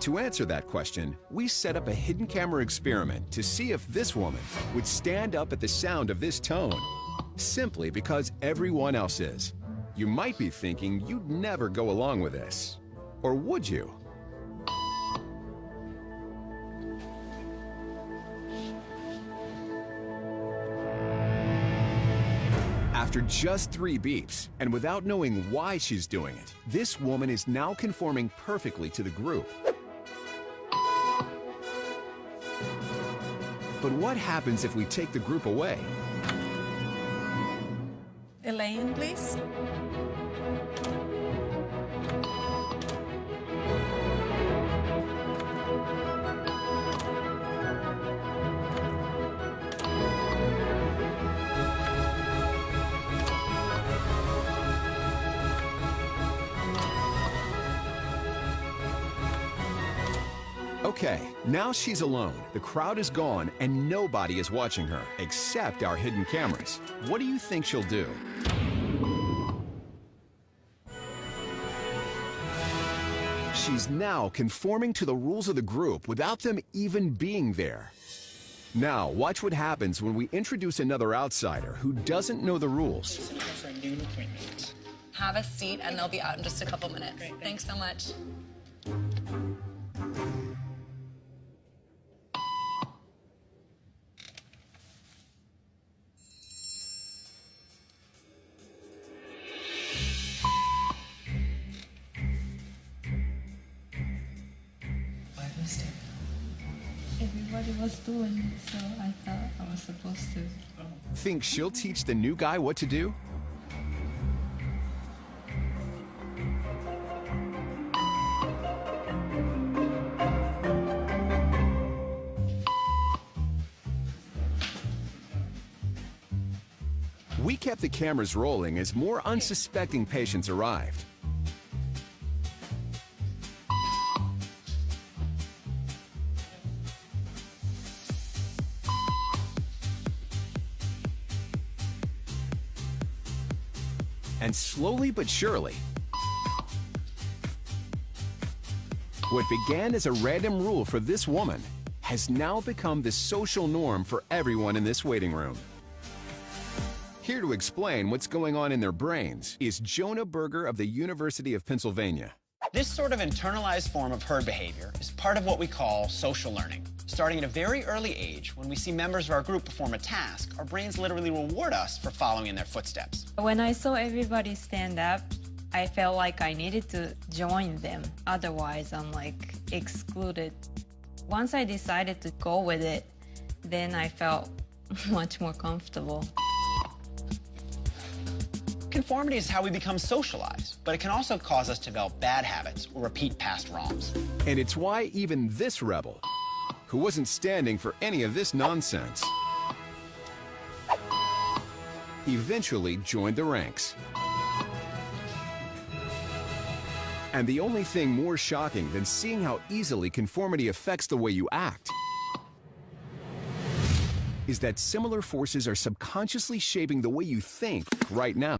To answer that question, we set up a hidden camera experiment to see if this woman would stand up at the sound of this tone, simply because everyone else is. You might be thinking you'd never go along with this. Or would you? After just 3 beeps, and without knowing why she's doing it, this woman is now conforming perfectly to the group. But what happens if we take the group away? Elaine, please. Okay, now she's alone. The crowd is gone and nobody is watching her, except our hidden cameras. What do you think she'll do? She's now conforming to the rules of the group without them even being there. Now, watch what happens when we introduce another outsider who doesn't know the rules. For a noon appointment. Have a seat, and they'll be out in just a couple minutes. Great, Thanks so much. By mistake. Everybody was doing it, so I thought I was supposed to. Think she'll teach the new guy what to do? We kept the cameras rolling as more unsuspecting patients arrived. And slowly but surely, what began as a random rule for this woman has now become the social norm for everyone in this waiting room. Here to explain what's going on in their brains is Jonah Berger of the University of Pennsylvania. This sort of internalized form of herd behavior is part of what we call social learning. Starting at a very early age, when we see members of our group perform a task, our brains literally reward us for following in their footsteps. When I saw everybody stand up, I felt like I needed to join them. Otherwise, I'm like excluded. Once I decided to go with it, then I felt much more comfortable. Conformity is how we become socialized, but it can also cause us to develop bad habits or repeat past wrongs. And it's why even this rebel, who wasn't standing for any of this nonsense, eventually joined the ranks. And the only thing more shocking than seeing how easily conformity affects the way you act is that similar forces are subconsciously shaping the way you think right now.